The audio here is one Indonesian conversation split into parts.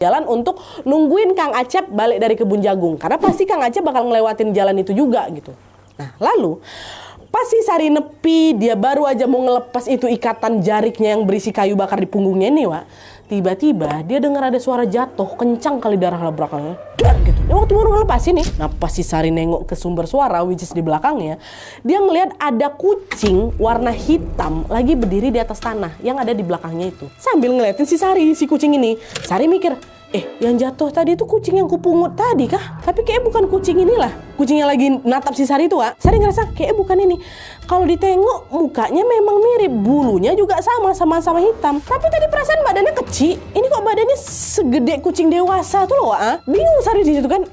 jalan untuk nungguin Kang Acep balik dari kebun jagung. Karena pasti Kang Acep bakal ngelewatin jalan itu juga gitu. Nah, lalu pas si Sari nepi, dia baru aja mau ngelepas itu ikatan jariknya yang berisi kayu bakar di punggungnya nih, Wak. Tiba-tiba dia dengar ada suara jatuh, kencang kali darah belakangnya. Dar gitu. Dia waktu baru ngelepasin nih. Nah, pas si Sari nengok ke sumber suara, which is di belakangnya, dia ngelihat ada kucing warna hitam lagi berdiri di atas tanah yang ada di belakangnya itu. Sambil ngeliatin si Sari, si kucing ini. Sari mikir, yang jatuh tadi itu kucing yang kupungut tadi kah? Tapi kayaknya bukan kucing inilah. Kucing yang lagi natap si Sari itu, Wak. Sari ngerasa kayaknya bukan ini. Kalau ditengok mukanya memang mirip, bulunya juga sama-sama hitam. Tapi tadi perasaan badannya kecil. Ini kok badannya segede kucing dewasa tuh loh, Wak. Bingung Sari di situ kan.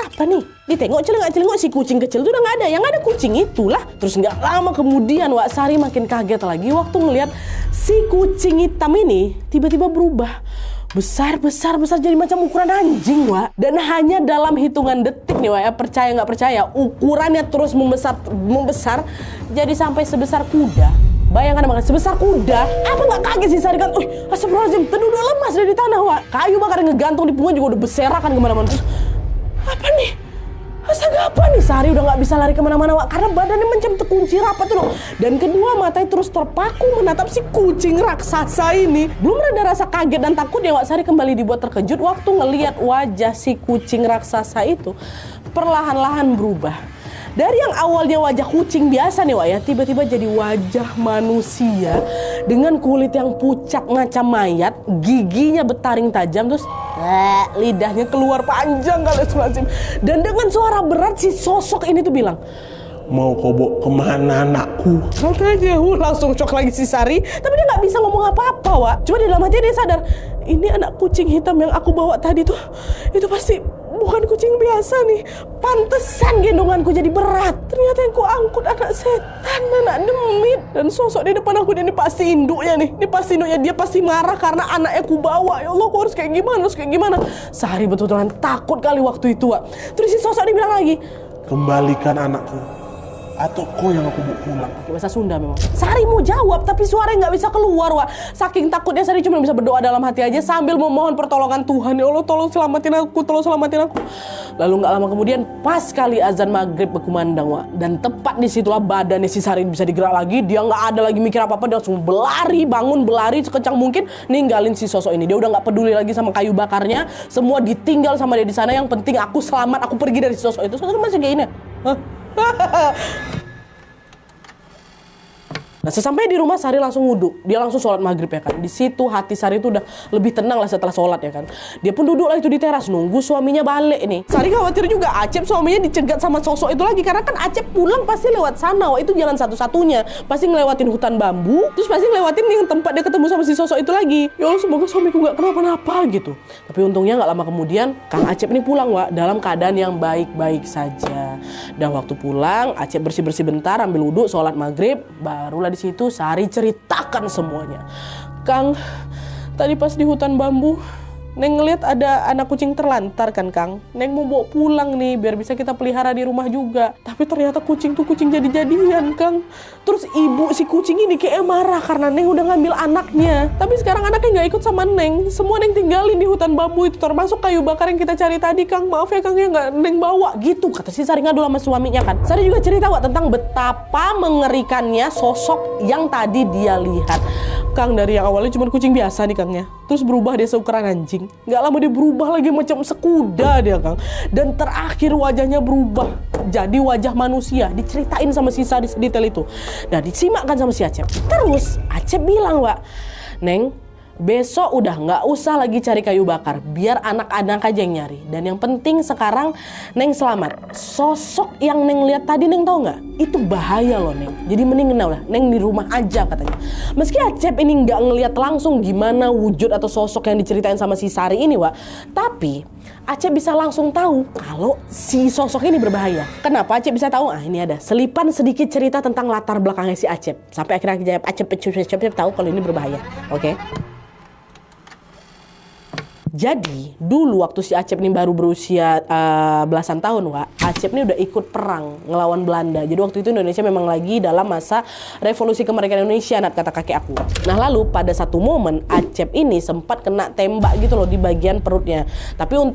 Apa nih? Ditengok celengak-celengok si kucing kecil itu udah nggak ada. Yang ada kucing itulah. Terus nggak lama kemudian, Wak, Sari makin kaget lagi waktu ngelihat si kucing hitam ini tiba-tiba berubah. Besar jadi macam ukuran anjing, Wak. Dan hanya dalam hitungan detik nih, Wak, ya, percaya nggak percaya, ukurannya terus membesar jadi sampai sebesar kuda. Bayangkan banget, sebesar kuda. Apa nggak kaget sih Sari kan? Astagfirullahaladzim, terduduk lemas dari tanah, Wak. Kayu bakar yang ngegantung di punggung juga udah berserakan kemana-mana. Terus, apa nih? Astaga, apa nih? Sari udah nggak bisa lari kemana-mana, Wak, karena badannya macam terkunci rapat tuh loh. Dan kedua matanya terus terpaku menatap si kucing raksasa ini. Belum ada rasa kaget dan takut ya, Wak. Sari kembali dibuat terkejut waktu ngelihat wajah si kucing raksasa itu perlahan-lahan berubah. Dari yang awalnya wajah kucing biasa nih, Wak, ya, tiba-tiba jadi wajah manusia dengan kulit yang pucat macam mayat, giginya bertaring tajam, terus lidahnya keluar panjang kali selazim. Dan dengan suara berat si sosok ini tuh bilang, "Mau kau bawa kemana anakku?" Makanya langsung shock lagi si Sari. Tapi dia nggak bisa ngomong apa-apa, Wak. Cuma di dalam hati dia sadar, ini anak kucing hitam yang aku bawa tadi tuh, itu pasti bukan kucing biasa nih. Pantesan gendonganku jadi berat. Ternyata yang ku angkut anak setan, anak demit. Dan sosok di depan aku ini pasti induknya nih. Ini pasti induknya, dia pasti marah karena anaknya ku bawa. Ya Allah, aku harus kayak gimana? Sari betul-betulan takut kali waktu itu, Wak. Terus si sosok dibilang lagi, "Kembalikan anakku, atau kau yang aku bawa pulang." Pakai bahasa Sunda memang. Sari mau jawab tapi suaranya nggak bisa keluar, Wak. Saking takutnya Sari cuma bisa berdoa dalam hati aja sambil memohon pertolongan Tuhan. Ya Allah, tolong selamatin aku. Lalu nggak lama kemudian pas kali azan maghrib berkumandang, Wak. Dan tepat disitulah badannya si Sari bisa digerak lagi. Dia nggak ada lagi mikir apa-apa, dia langsung berlari sekencang mungkin ninggalin si sosok ini. Dia udah nggak peduli lagi sama kayu bakarnya. Semua ditinggal sama dia di sana. Yang penting aku selamat, aku pergi dari si sosok itu. Sosok masih kayak ini. Nah, sesampai di rumah Sari langsung wudhu. Dia langsung sholat maghrib ya kan. Di situ hati Sari itu udah lebih tenang lah setelah sholat ya kan. Dia pun duduk lah itu di teras nunggu suaminya balik nih. Sari khawatir juga Acep suaminya dicegat sama sosok itu lagi. Karena kan Acep pulang pasti lewat sana. Wah, itu jalan satu-satunya. Pasti ngelewatin hutan bambu. Terus pasti ngelewatin yang tempat dia ketemu sama si sosok itu lagi. Ya Allah, semoga suamiku gak kenapa-napa gitu. Tapi untungnya gak lama kemudian Kang Acep ini pulang, Wak, dalam keadaan yang baik-baik saja. Dan waktu pulang Acep bersih-bersih bentar, ambil wudhu, sholat maghrib. Barulah di situ Sari ceritakan semuanya. "Kang, tadi pas di hutan bambu Neng ngeliat ada anak kucing terlantar kan, Kang. Neng mau bawa pulang nih biar bisa kita pelihara di rumah juga. Tapi ternyata kucing tuh kucing jadi-jadian, Kang. Terus ibu si kucing ini kayak marah karena Neng udah ngambil anaknya. Tapi sekarang anaknya nggak ikut sama Neng. Semua Neng tinggalin di hutan bambu itu, termasuk kayu bakar yang kita cari tadi, Kang. Maaf ya, Kang, ya nggak Neng bawa." Gitu kata si Sari ngadu sama suaminya kan. Sari juga cerita, Wak, tentang betapa mengerikannya sosok yang tadi dia lihat. Kang, dari yang awalnya cuma kucing biasa nih, Kang, ya. Terus berubah dia seukuran anjing. Nggak lama dia berubah lagi macam sekuda dia, Kang. Dan terakhir wajahnya berubah jadi wajah manusia. Diceritain sama si Sari detail itu. Nah, disimakkan sama si Acep. Terus Acep bilang, Wak, "Neng, besok udah nggak usah lagi cari kayu bakar, biar anak-anak aja yang nyari. Dan yang penting sekarang Neng selamat. Sosok yang Neng lihat tadi, Neng tahu nggak? Itu bahaya loh, Neng. Jadi mending udah Neng di rumah aja," katanya. Meski Acep ini nggak ngelihat langsung gimana wujud atau sosok yang diceritain sama si Sari ini, Wak, tapi Acep bisa langsung tahu kalau si sosok ini berbahaya. Kenapa Acep bisa tahu? Ini ada selipan sedikit cerita tentang latar belakangnya si Acep. Sampai akhirnya Acep tahu kalau ini berbahaya. Oke? Jadi dulu waktu si Acep ini baru berusia belasan tahun, Wak, Acep ini udah ikut perang ngelawan Belanda. Jadi waktu itu Indonesia memang lagi dalam masa revolusi kemerdekaan Indonesia, kata kakek aku. Nah lalu pada satu momen Acep ini sempat kena tembak gitu loh di bagian perutnya. Tapi untuk